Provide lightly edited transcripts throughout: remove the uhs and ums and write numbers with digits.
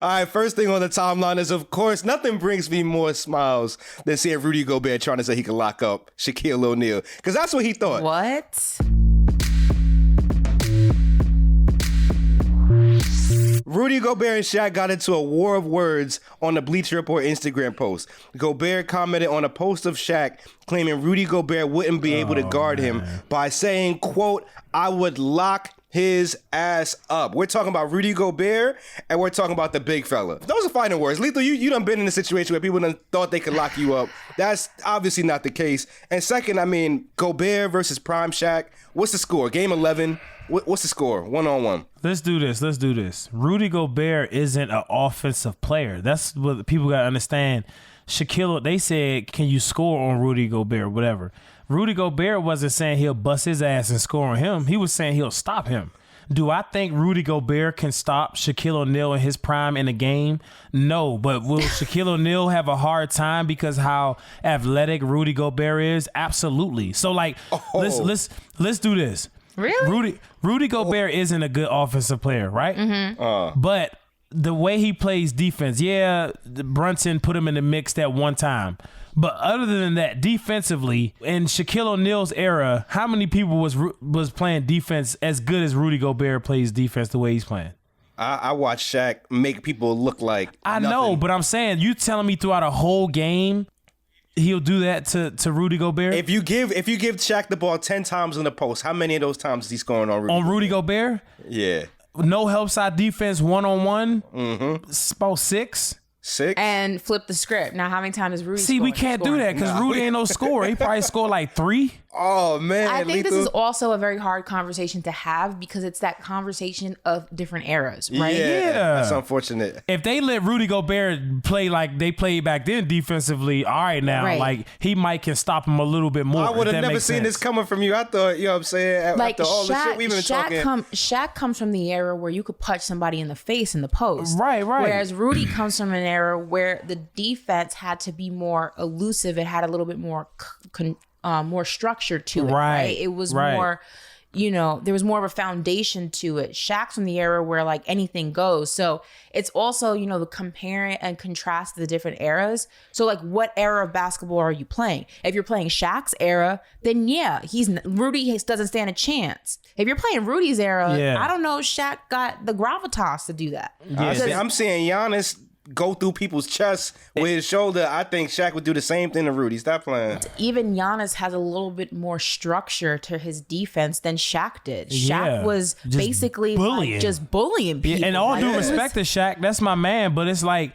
All right, first thing on the timeline is, of course, nothing brings me more smiles than seeing Rudy Gobert trying to say he could lock up Shaquille O'Neil, because that's what he thought. What? Rudy Gobert and Shaq got into a war of words on the Bleacher Report Instagram post. Gobert commented on a post of Shaq claiming Rudy Gobert wouldn't be able to guard him by saying, quote, "I would lock his ass up." We're talking about Rudy Gobert, and we're talking about the big fella. Those are fighting words. Lethal, you done been in a situation where people done thought they could lock you up. That's obviously not the case. And second, I mean, Gobert versus Prime Shaq. What's the score? Game 11. What's the score? 1-on-1. Let's do this. Rudy Gobert isn't an offensive player. That's what people got to understand. Shaquille, they said, can you score on Rudy Gobert, whatever. Rudy Gobert wasn't saying he'll bust his ass and score on him. He was saying he'll stop him. Do I think Rudy Gobert can stop Shaquille O'Neil in his prime in a game? No, but will Shaquille O'Neil have a hard time because how athletic Rudy Gobert is? Absolutely. So like, let's do this. Really? Rudy Gobert isn't a good offensive player, right? Mm-hmm. But the way he plays defense, Brunson put him in the mix that one time. But other than that, defensively, in Shaquille O'Neal's era, how many people was playing defense as good as Rudy Gobert plays defense the way he's playing? I watched Shaq make people look like I nothing. know, but I'm saying, you telling me throughout a whole game he'll do that to Rudy Gobert? If you give Shaq the ball 10 times in the post, how many of those times is he scoring on Rudy? On Rudy Gobert? Yeah. No help side defense, 1-on-1. Mm-hmm. It's about 6. And flip the script. Now, how many times is Rudy See, we can't do that because Rudy ain't no scorer. He probably scored like 3. Oh, man. I think this is also a very hard conversation to have because it's that conversation of different eras, right? Yeah. That's unfortunate. If they let Rudy Gobert play like they played back then defensively, all right now, like he might can stop him a little bit more. I would have never seen this coming from you. I thought, you know what I'm saying, like after all the shit we've been talking. Shaq comes from the era where you could punch somebody in the face in the post. Right. Whereas Rudy comes from an era where the defense had to be more elusive. It had a little bit more more structure to it, right? It was more, there was more of a foundation to it. Shaq's from the era where like anything goes. So it's also, the comparing and contrast the different eras. So like what era of basketball are you playing? If you're playing Shaq's era, then Rudy doesn't stand a chance. If you're playing Rudy's era, I don't know if Shaq got the gravitas to do that. Yeah. I'm seeing Giannis go through people's chests with his shoulder. I think Shaq would do the same thing to Rudy. Stop playing. Even Giannis has a little bit more structure to his defense than Shaq did. Shaq was just basically just bullying people. And all due respect to Shaq, that's my man, but it's like,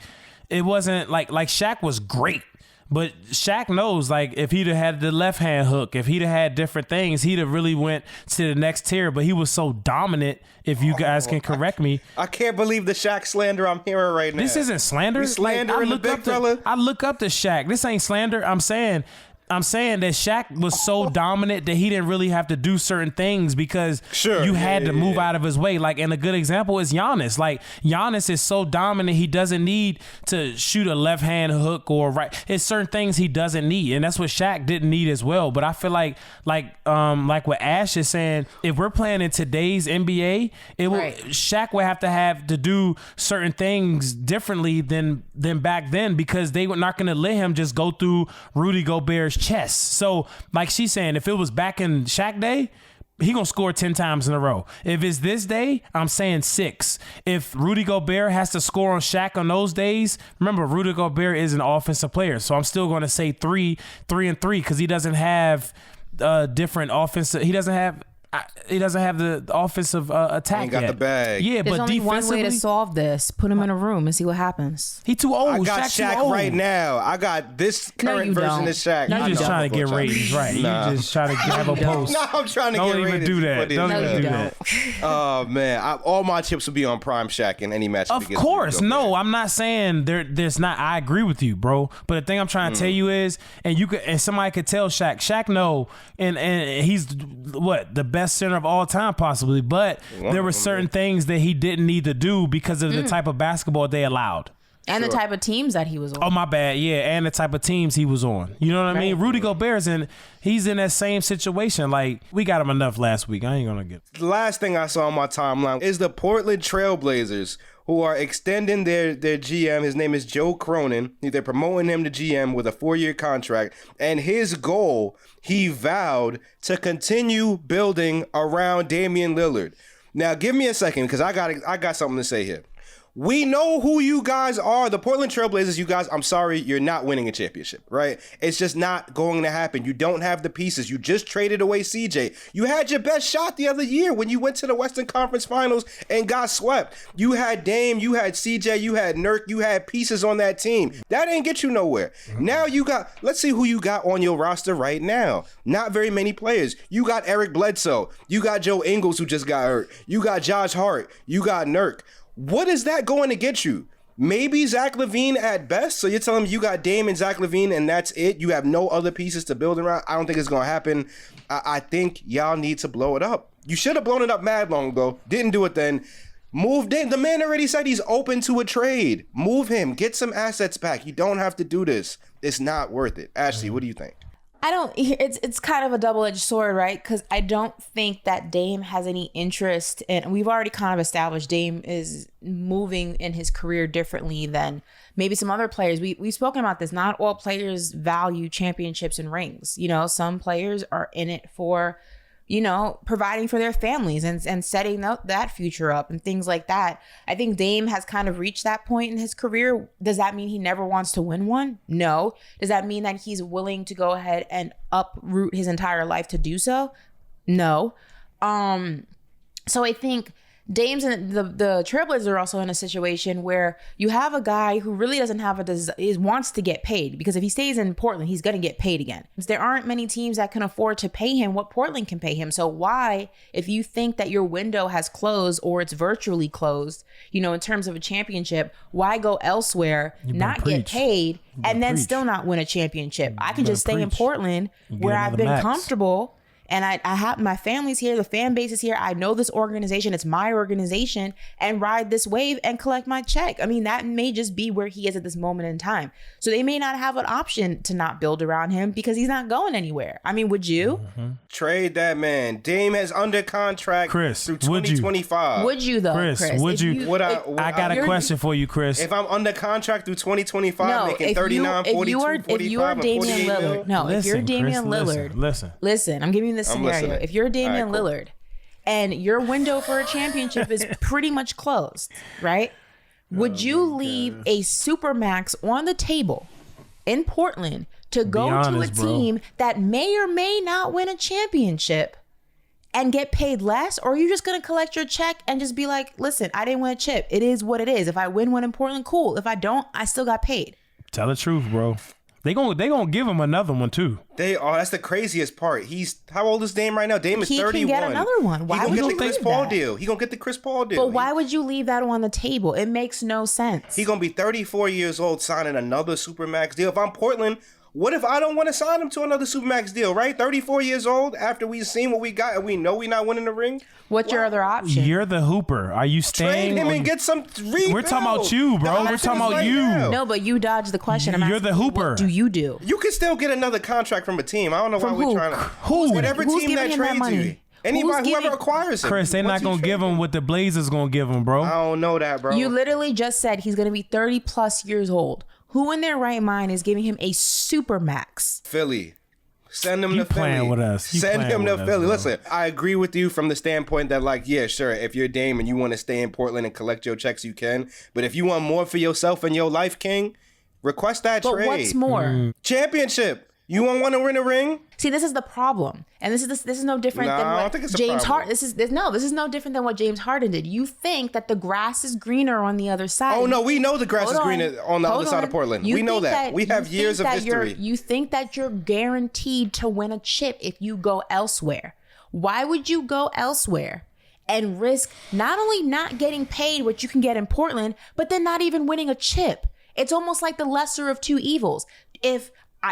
it wasn't like Shaq was great. But Shaq knows, like, if he'd have had the left hand hook, if he'd have had different things, he'd have really went to the next tier. But he was so dominant, if you guys can correct me. I can't believe the Shaq slander I'm hearing right now. This isn't slander. You slandering the big fella? I look up to Shaq. This ain't slander. I'm saying that Shaq was so dominant that he didn't really have to do certain things because you had to move out of his way. Like, and a good example is Giannis. Like, Giannis is so dominant, he doesn't need to shoot a left hand hook or right. It's certain things he doesn't need, and that's what Shaq didn't need as well. But I feel like what Ash is saying, if we're playing in today's NBA, Shaq would have to do certain things differently than back then because they were not going to let him just go through Rudy Gobert's chest. So like she's saying, if it was back in Shaq day, he gonna score 10 times in a row. If it's this day, I'm saying 6. If Rudy Gobert has to score on Shaq on those days, remember Rudy Gobert is an offensive player, so I'm still gonna say 3 and 3 because he doesn't have different offensive. He doesn't have the offensive attack. Ain't got the bag. Yeah, There's but only one way defensively, to solve this. Put him in a room and see what happens. He too old. I got Shaq's Shaq too old. right now. I got this current version of Shaq. No, you just trying to get ratings, right? Nah. You just trying to have a post. No, I'm trying to get ratings. Don't even do that. Don't even do that. Oh, man. All my chips would be on Prime Shaq in any match. Of course. No, I'm not saying there's not. I agree with you, bro. But the thing I'm trying to tell you is, and somebody could tell Shaq. Shaq know, and he's the best center of all time possibly. But there were certain things that he didn't need to do because of the type of basketball they allowed. And the type of teams that he was on. Oh, my bad. Yeah, and the type of teams he was on. You know what I mean? Rudy Gobert's he's in that same situation. Like, we got him enough last week. I ain't going to get The last thing I saw on my timeline is the Portland Trailblazers who are extending their GM. His name is Joe Cronin. They're promoting him to GM with a 4-year contract. And his goal, he vowed to continue building around Damian Lillard. Now, give me a second, because I got something to say here. We know who you guys are. The Portland Trailblazers, you guys, I'm sorry, you're not winning a championship, right? It's just not going to happen. You don't have the pieces. You just traded away CJ. You had your best shot the other year when you went to the Western Conference Finals and got swept. You had Dame, you had CJ, you had Nurk, you had pieces on that team. That ain't get you nowhere. Now you got, let's see who you got on your roster right now. Not very many players. You got Eric Bledsoe. You got Joe Ingles, who just got hurt. You got Josh Hart. You got Nurk. What is that going to get you? Maybe Zach LaVine at best. So you're telling me you got Dame and Zach LaVine and that's it? You have no other pieces to build around? I don't think it's going to happen. I think y'all need to blow it up. You should have blown it up mad long ago. Didn't do it then. Move Dame. The man already said he's open to a trade. Move him. Get some assets back. You don't have to do this. It's not worth it. Ashley, what do you think? It's kind of a double-edged sword, right? Because I don't think that Dame has any interest in, we've already kind of established Dame is moving in his career differently than maybe some other players. We've spoken about this. Not all players value championships and rings. You know, some players are in it for, you know, providing for their families and setting that future up and things like that. I think Dame has kind of reached that point in his career. Does that mean he never wants to win one? No. Does that mean that he's willing to go ahead and uproot his entire life to do so? No. So I think Dame's and the Trailblazers are also in a situation where you have a guy who really doesn't have wants to get paid, because if he stays in Portland, he's going to get paid again. There aren't many teams that can afford to pay him what Portland can pay him. So why, if you think that your window has closed or it's virtually closed, you know, in terms of a championship, why go elsewhere, not get paid, and then still not win a championship? I can just stay in Portland where I've been comfortable. And I have my family's here, the fan base is here. I know this organization, it's my organization, and ride this wave and collect my check. I mean, that may just be where he is at this moment in time. So they may not have an option to not build around him because he's not going anywhere. I mean, would you? Trade that man. Dame has under contract through 2025. Would you though, Chris? Would you? I got a question for you, Chris. If I'm under contract through 2025, making 39, 42, 45, if you are Damian Lillard, if you're Damian Lillard, listen, I'm giving you this scenario. If you're Damian Lillard and your window for a championship is pretty much closed, right? Would you leave a supermax on the table in Portland to go to a team that may or may not win a championship and get paid less? Or are you just going to collect your check and just be like, listen, I didn't win a chip. It is what it is. If I win one in Portland, cool. If I don't, I still got paid. Tell the truth, bro. They gonna give him another one too. They are. That's the craziest part. He's how old is Dame right now? Dame is 31. He can get another one. Why would you leave that? He gonna get the Chris Paul deal. But why would you leave that on the table? It makes no sense. He gonna be 34 years old signing another supermax deal. If I'm Portland, what if I don't want to sign him to another supermax deal? Right, 34 years old after we've seen what we got and we know we're not winning the ring. What's your other option? You're the hooper. Are you staying? Trade him and get some rebuild. We're talking about you, bro. We're talking about you. No, but you dodged the question. You're the hooper. What do you do? You can still get another contract from a team. I don't know why we're trying to. Who? Whatever team that trades you. Anybody, whoever acquires him. Chris, they're not going to give him what the Blazers going to give him, bro. I don't know that, bro. You literally just said he's going to be 30 plus years old. Who in their right mind is giving him a super max? Philly. Send him to Philly. Playing with us. Send him to Philly. Listen, I agree with you from the standpoint that, like, yeah, sure, if you're Dame and you want to stay in Portland and collect your checks, you can. But if you want more for yourself and your life, King, request that trade. But what's more? Championship. You want to win a ring? See, this is the problem, and this is no different than what James Harden. This is no different than what James Harden did. You think that the grass is greener on the other side? Oh no, we know the grass is greener on the other side of Portland. We know that. We have years of history. You think that you're guaranteed to win a chip if you go elsewhere? Why would you go elsewhere and risk not only not getting paid what you can get in Portland, but then not even winning a chip? It's almost like the lesser of two evils.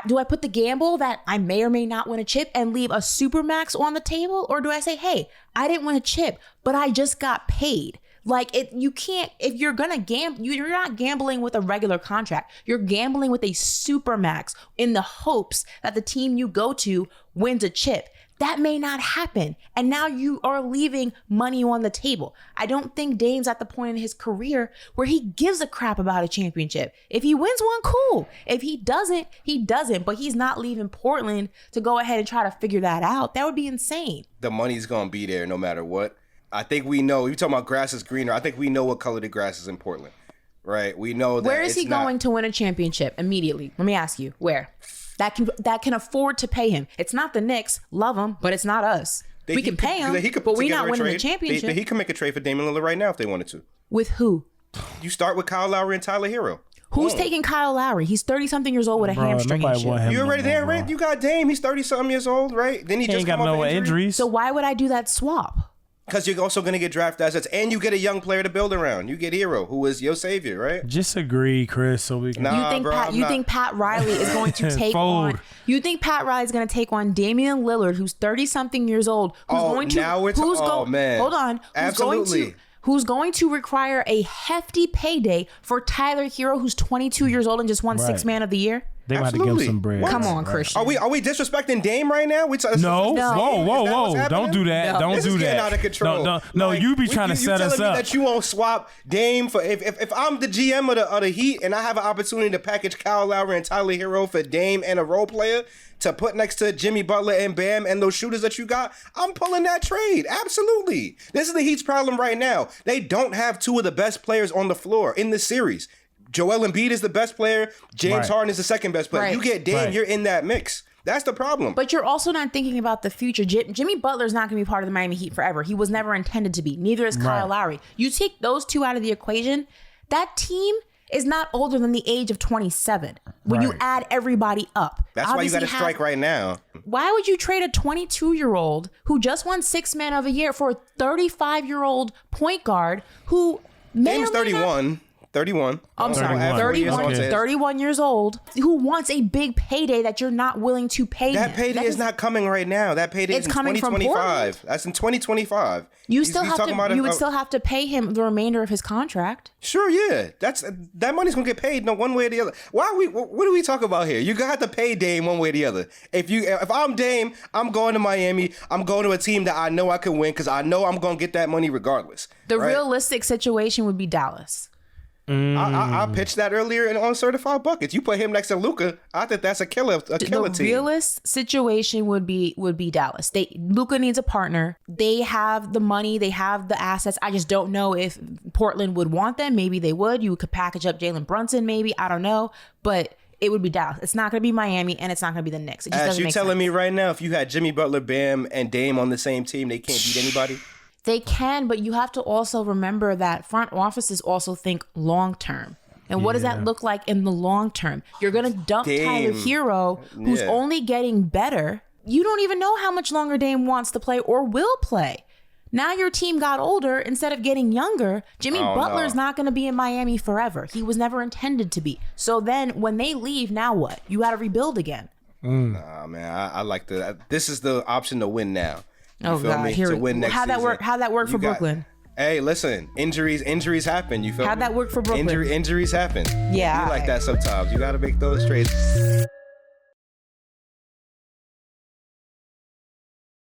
Do I put the gamble that I may or may not win a chip and leave a supermax on the table? Or do I say, hey, I didn't win a chip, but I just got paid? Like, you can't, if you're going to gamble, you're not gambling with a regular contract. You're gambling with a supermax in the hopes that the team you go to wins a chip. That may not happen. And now you are leaving money on the table. I don't think Dame's at the point in his career where he gives a crap about a championship. If he wins one, cool. If he doesn't, he doesn't. But he's not leaving Portland to go ahead and try to figure that out. That would be insane. The money's going to be there no matter what. I think we know. You're talking about grass is greener. I think we know what color the grass is in Portland. Right? We know that. Where is he going to win a championship immediately? Let me ask you. Where? That can afford to pay him. It's not the Knicks. Love him, but it's not us. We can pay him, but we're not winning the championship. He can make a trade for Damian Lillard right now if they wanted to. With who? You start with Kyle Lowry and Tyler Hero. Who's taking Kyle Lowry? He's 30-something years old with a hamstring issue. You already there, right? You got Dame. He's 30-something years old, right? Then he just ain't got no injuries. So why would I do that swap? Because you're also going to get draft assets, and you get a young player to build around. You get Hero, who is your savior, right? Just agree, Chris, so we can. You think Pat Riley is going to take on? You think Pat Riley is going to take on Damian Lillard, who's 30-something years old, man. Hold on. Absolutely. Who's going to require a hefty payday for Tyler Hero, who's 22 years old and just won Sixth Man of the Year? They might have to give him some bread. Come on, Kristian. Are we disrespecting Dame right now? No. Whoa. Don't do that. Don't this do is that. Getting out of control. No, you be trying to set us up. You telling me that you won't swap Dame for if I'm the GM of the Heat and I have an opportunity to package Kyle Lowry and Tyler Hero for Dame and a role player to put next to Jimmy Butler and Bam and those shooters that you got, I'm pulling that trade. Absolutely. This is the Heat's problem right now. They don't have two of the best players on the floor in this series. Joel Embiid is the best player. James Harden is the second best player. Right. You get Dame, you're in that mix. That's the problem. But you're also not thinking about the future. Jimmy Butler's not going to be part of the Miami Heat forever. He was never intended to be. Neither is Kyle Lowry. You take those two out of the equation, that team is not older than the age of 27 when you add everybody up. That's obviously why you got to strike right now. Why would you trade a 22-year-old who just won Sixth Man of the Year for a 35-year-old point guard who Dame's 31. 31. I'm sorry, 31 years old, who wants a big payday that you're not willing to pay That payday is not coming right now. That payday is in 2025. That's in 2025 You would still have to pay him the remainder of his contract. Sure, yeah. That money's gonna get paid one way or the other. What do we talk about here? You got to pay Dame one way or the other. If I'm Dame, I'm going to Miami. I'm going to a team that I know I can win because I know I'm gonna get that money regardless. The realistic situation would be Dallas. I pitched that earlier on Certified Buckets. You put him next to Luka, I think that's a killer team. The realist situation would be Dallas. Luka needs a partner. They have the money. They have the assets. I just don't know if Portland would want them. Maybe they would. You could package up Jalen Brunson. Maybe, I don't know, but it would be Dallas. It's not going to be Miami, and it's not going to be the Knicks. It just doesn't make sense. You're telling me right now, if you had Jimmy Butler, Bam, and Dame on the same team, they can't beat anybody? They can, but you have to also remember that front offices also think long term. And what does that look like in the long term? You're going to dump Tyler Hero, who's only getting better. You don't even know how much longer Dame wants to play or will play. Now your team got older instead of getting younger. Jimmy Butler's not going to be in Miami forever. He was never intended to be. So then when they leave, now what? You got to rebuild again. Nah, man, I like this is the option to win now. Oh God! Here, how'd that work? How'd that work for Brooklyn? Hey, listen, injuries happen. You feel me? How'd that work for Brooklyn? Injuries happen. Yeah, you like that sometimes. You got to make those trades.